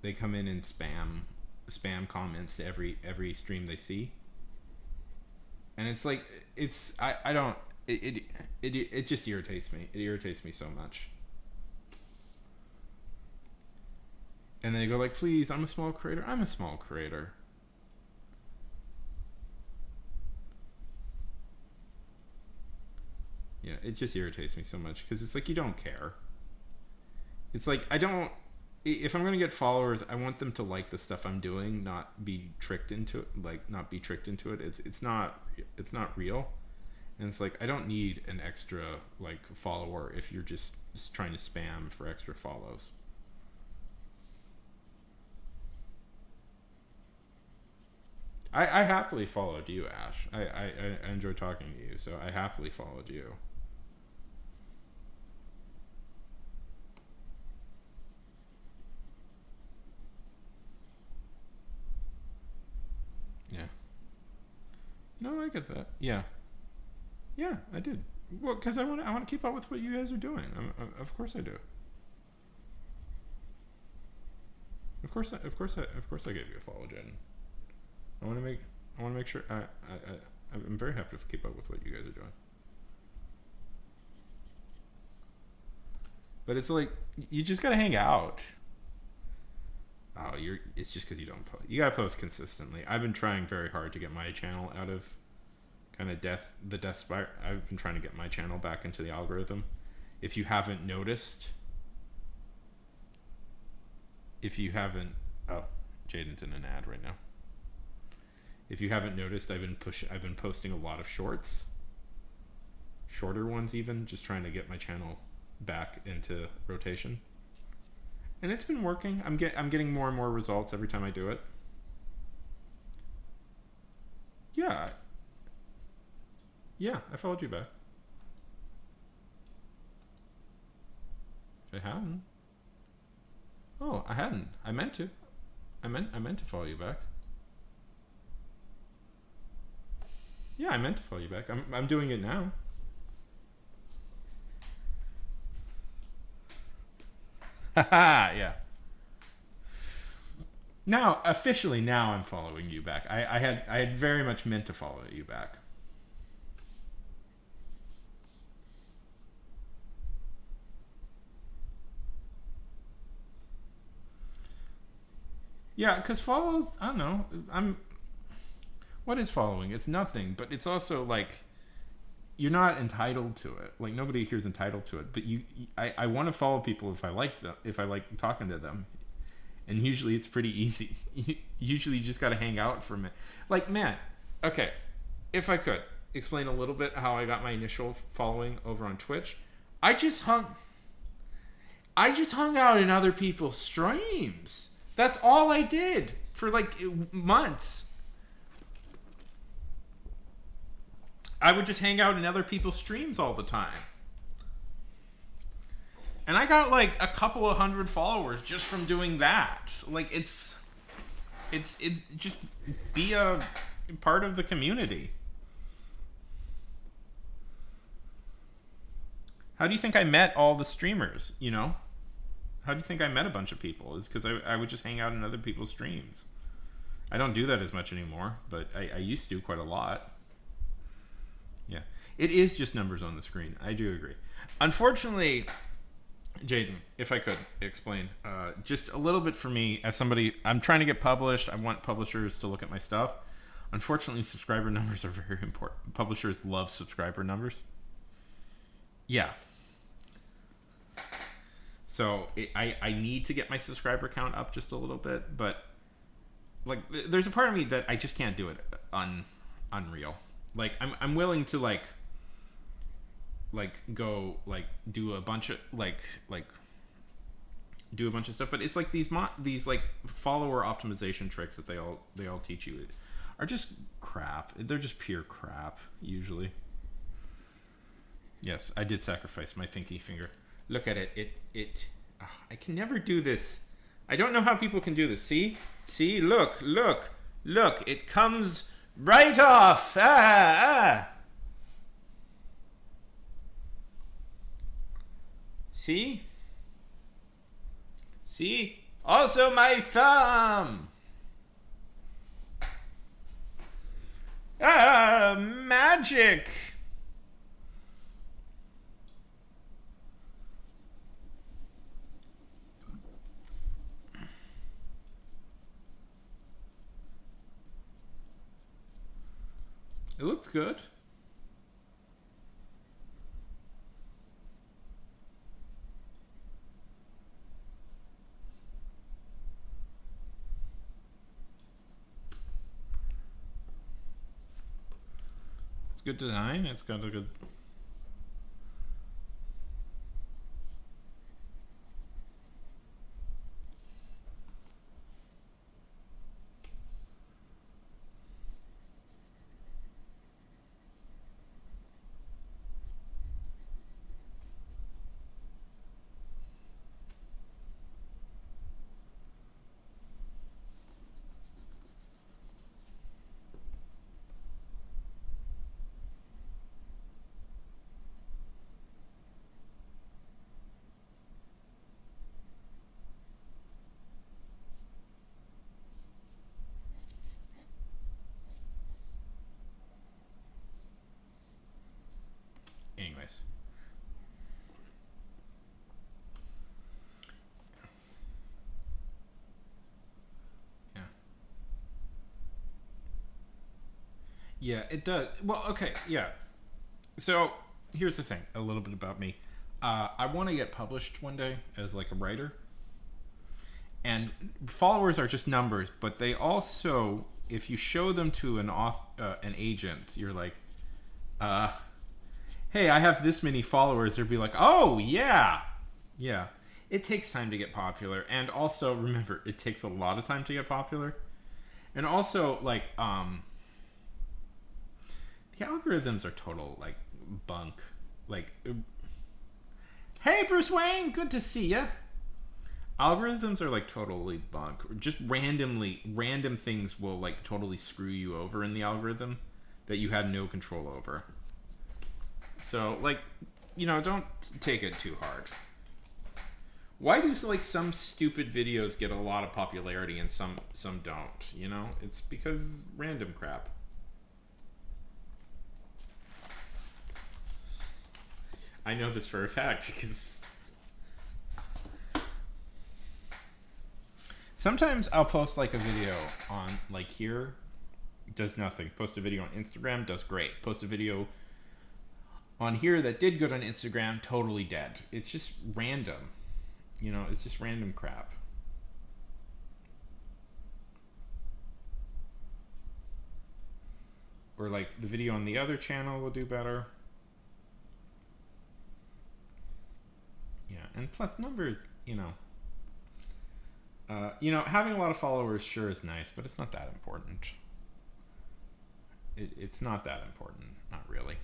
A: They come in and spam comments to every stream they see, and it's like I don't it just irritates me. It irritates me so much. And they go like, please, I'm a small creator. I'm a small creator. Yeah, it just irritates me so much because it's like you don't care. It's like I don't. If I'm gonna get followers, I want them to like the stuff I'm doing, not be tricked into it. Like not be tricked into it. It's not real. And it's like I don't need an extra like follower if you're just trying to spam for extra follows. I happily followed you, Ash. I enjoy talking to you, so I happily followed you. Yeah. No, I get that. Yeah. Yeah, I did. Well, because I want to keep up with what you guys are doing. Of course I do. Of course I gave you a follow, Jen. I want to make sure. I'm very happy to keep up with what you guys are doing. But it's like you just gotta hang out. Oh, it's just because you don't post. You gotta post consistently. I've been trying very hard to get my channel out of kind of the death spiral. I've been trying to get my channel back into the algorithm. If you haven't noticed, oh, Jaden's in an ad right now. If you haven't noticed, I've been posting a lot of shorter ones even, just trying to get my channel back into rotation. And it's been working. I'm getting more and more results every time I do it. Yeah. Yeah, I followed you back. I hadn't. Oh, I hadn't. I meant to. I meant to follow you back. Yeah, I meant to follow you back. I'm doing it now. Haha, yeah. Now, officially, now I'm following you back. I had very much meant to follow you back. Yeah, because follows, I don't know. What is following? It's nothing, but it's also like you're not entitled to it. Like nobody here's entitled to it, but I want to follow people if I like them, if I like talking to them, and usually it's pretty easy. Usually you just got to hang out for a minute. Like man, okay, if I could explain a little bit how I got my initial following over on Twitch, I just hung out in other people's streams. That's all I did for like months. I would just hang out in other people's streams all the time. And I got like a couple of hundred followers just from doing that. Like it just be a part of the community. How do you think I met all the streamers, you know? How do you think I met a bunch of people? Is because I would just hang out in other people's streams. I don't do that as much anymore, but I used to quite a lot. Yeah, it is just numbers on the screen. I do agree. Unfortunately, Jaden, if I could explain, just a little bit for me as somebody, I'm trying to get published. I want publishers to look at my stuff. Unfortunately, subscriber numbers are very important. Publishers love subscriber numbers. Yeah. So I need to get my subscriber count up just a little bit, but like there's a part of me that I just can't do it unreal. Like I'm willing to like go like do a bunch of like do a bunch of stuff, but it's like these like follower optimization tricks that they all teach you are just crap. They're just pure crap usually. Yes, I did sacrifice my pinky finger. Look at it. I can never do this. I don't know how people can do this. See, look. It comes right off. See? Also my thumb. Magic. It looks good. It's good design. It's got a good... Yeah, it does. Well, okay, yeah. So here's the thing, a little bit about me. I want to get published one day as like a writer, and followers are just numbers, but they also, if you show them to an agent, you're like, hey, I have this many followers. They'll be like, oh yeah, yeah. It takes time to get popular, and also remember, it takes a lot of time to get popular, and also like the algorithms are total like bunk. Like, hey Bruce Wayne, good to see ya. Algorithms are like totally bunk. Just random things will like totally screw you over in the algorithm that you had no control over. So like, don't take it too hard. Why do like some stupid videos get a lot of popularity and some don't? It's because random crap. I know this for a fact because sometimes I'll post like a video on like here, does nothing. Post a video on Instagram, does great. Post a video on here that did good on Instagram, totally dead. It's just random. It's just random crap. Or like the video on the other channel will do better. Yeah, and plus numbers, having a lot of followers sure is nice, but it's not that important. It's not that important, not really.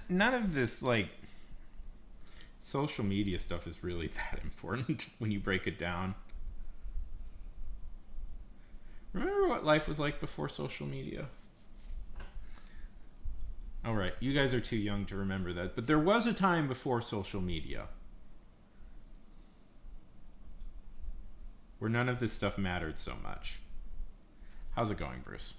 A: None of this like social media stuff is really that important when you break it down. Remember what life was like before social media? All right, you guys are too young to remember that, but there was a time before social media where none of this stuff mattered so much. How's it going, Bruce?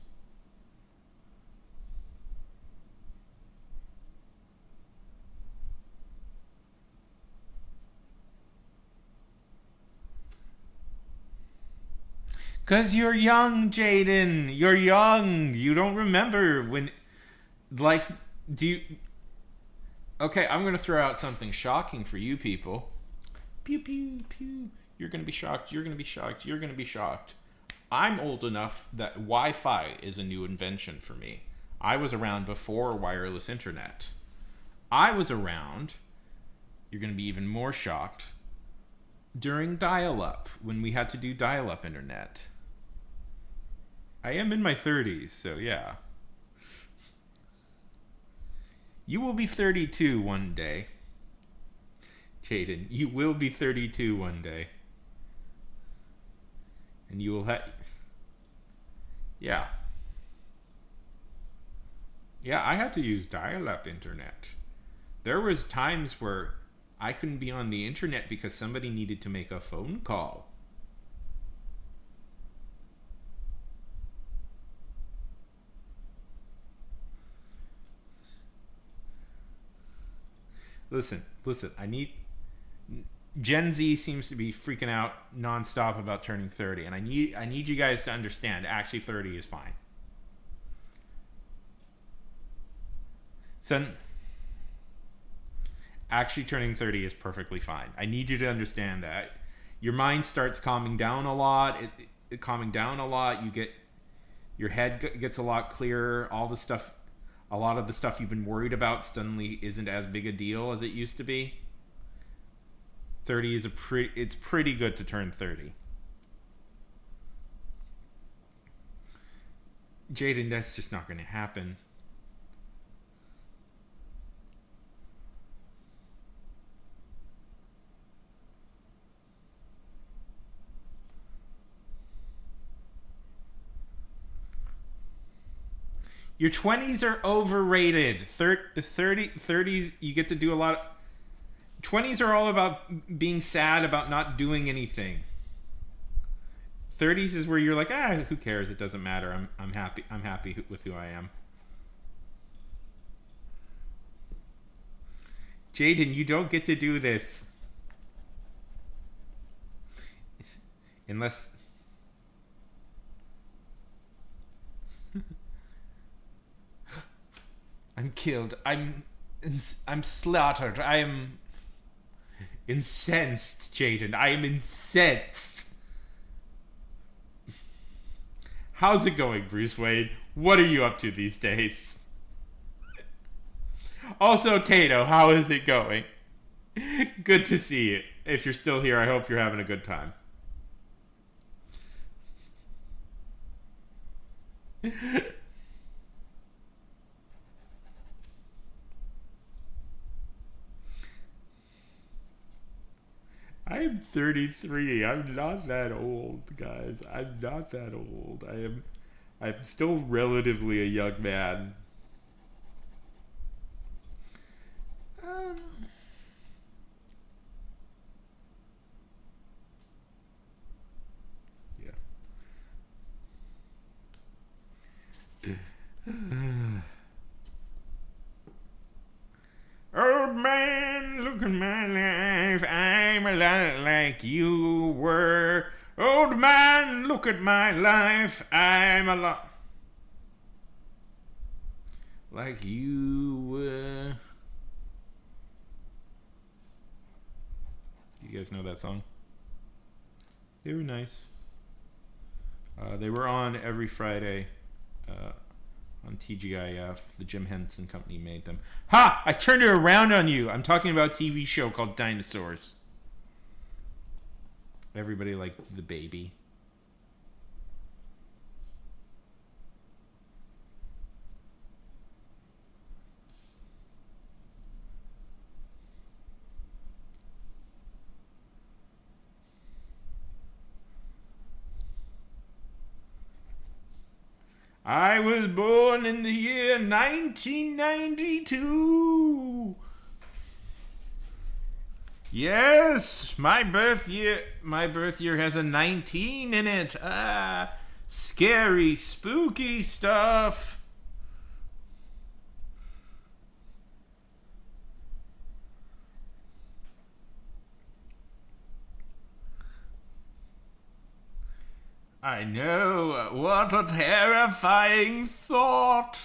A: Because you're young, Jaden. You're young. You don't remember when life. Do you. Okay, I'm going to throw out something shocking for you people. Pew, pew, pew. You're going to be shocked. You're going to be shocked. You're going to be shocked. I'm old enough that Wi-Fi is a new invention for me. I was around before wireless internet. I was around. You're going to be even more shocked. During dial-up, when we had to do dial-up internet. I am in my 30s, so yeah. You will be 32 one day. Jaden, you will be 32 one day. And you will have... Yeah. Yeah, I had to use dial-up internet. There was times where I couldn't be on the internet because somebody needed to make a phone call. Listen, I need... Gen Z seems to be freaking out nonstop about turning 30, and I need you guys to understand, actually 30 is fine. So, actually turning 30 is perfectly fine. I need you to understand that. Your mind starts calming down a lot. Calming down a lot. Your head gets a lot clearer. A lot of the stuff you've been worried about suddenly isn't as big a deal as it used to be. 30 is it's pretty good to turn 30. Jaden, that's just not going to happen. Your 20s are overrated. 30s, you get to do a lot of...
B: 20s are all about being sad about not doing anything. 30s is where you're like, who cares? It doesn't matter. I'm happy. I'm happy with who I am. Jaden, you don't get to do this. Unless... I'm killed. I'm slaughtered. I am incensed, Jaden. I am incensed. How's it going, Bruce Wayne? What are you up to these days? Also, Tato, how is it going? Good to see you. If you're still here, I hope you're having a good time. I'm 33. I'm not that old, guys. I'm not that old. I'm still relatively a young man. Old man, look at my life. I'm a lot like you were. Old man, look at my life. I'm a lot like you were. You guys know that song? They were nice. They were on every Friday on TGIF. The Jim Henson Company made them. Ha! I turned it around on you. I'm talking about a TV show called Dinosaurs. Everybody liked the baby. I was born in the year 1992. Yes, my birth year has a 19 in it. Scary, spooky stuff. I know, what a terrifying thought.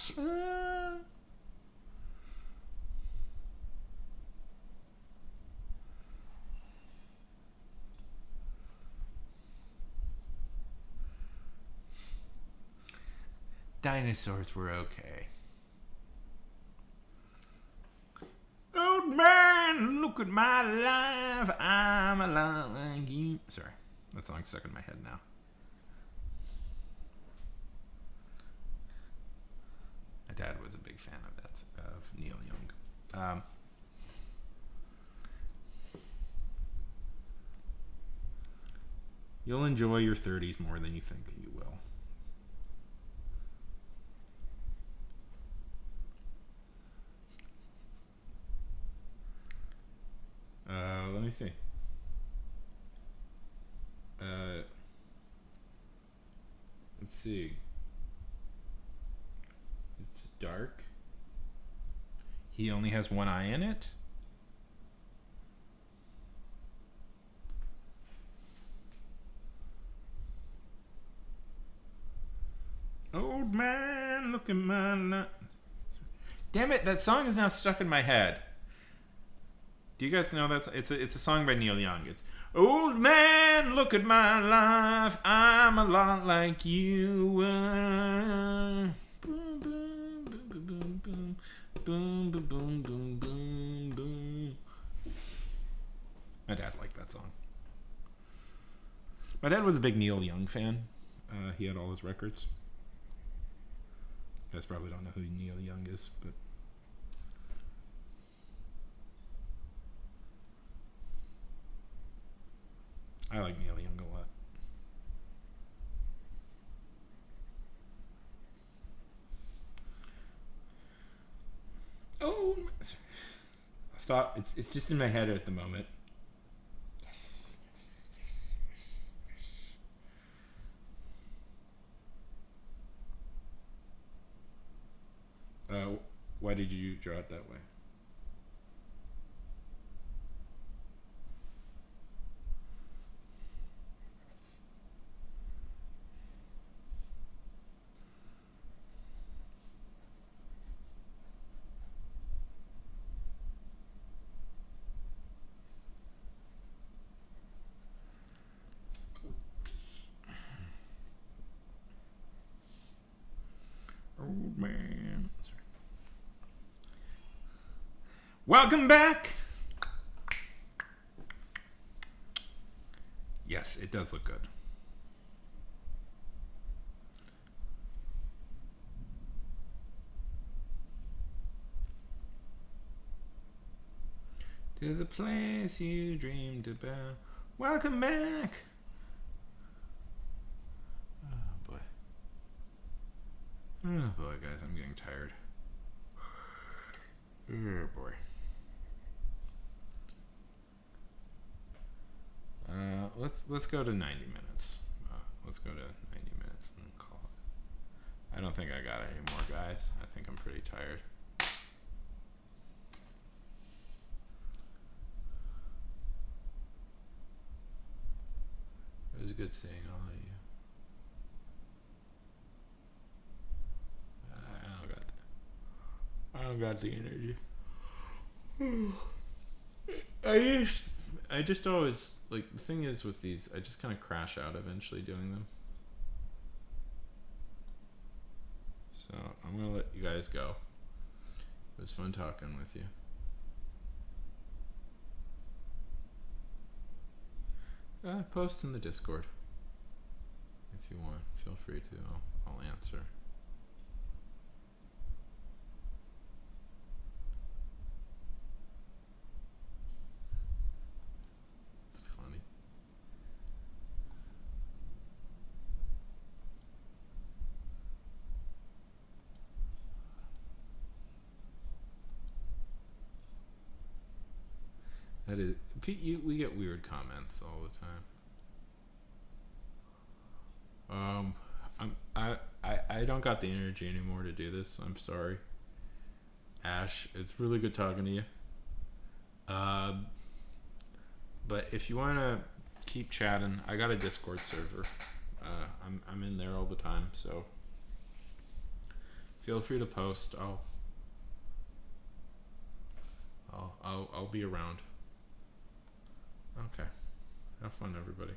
B: Dinosaurs were okay. Old man, look at my life. I'm a lot like you. Sorry, that song's stuck in my head now. My dad was a big fan of that, of Neil Young. You'll enjoy your 30s more than you think you will. Let me see. Let's see. It's dark. He only has one eye in it. Old man, look at my life. Damn it! That song is now stuck in my head. Do you guys know that? It's a song by Neil Young. It's old man, look at my life. I'm a lot like you were. Boom, boom, boom, boom, boom, boom, boom, boom, boom, boom, boom, boom. My dad liked that song. My dad was a big Neil Young fan. He had all his records. You guys probably don't know who Neil Young is, but I like Neil Young a lot. Oh, last stop. It's just in my head at the moment. Why did you draw it that way? Old man. Sorry. Welcome back. Yes, it does look good. To the place you dreamed about. Welcome back. Oh boy. Oh boy, guys, I'm getting tired. Oh boy. Let's go to 90 minutes. Let's go to 90 minutes and then call it. I don't think I got any more, guys. I think I'm pretty tired. It was good seeing all of you. I don't got the energy. I just always, like, the thing is with these, I just kind of crash out eventually doing them. So I'm gonna let you guys go. It was fun talking with you. Post in the Discord if you want. Feel free to. I'll answer. It's funny. That is, Pete. We get weird comments all the time. I don't got the energy anymore to do this. I'm sorry, Ash. It's really good talking to you. But if you want to keep chatting, I got a Discord server. I'm in there all the time, so feel free to post. I'll be around. Okay. Have fun, everybody.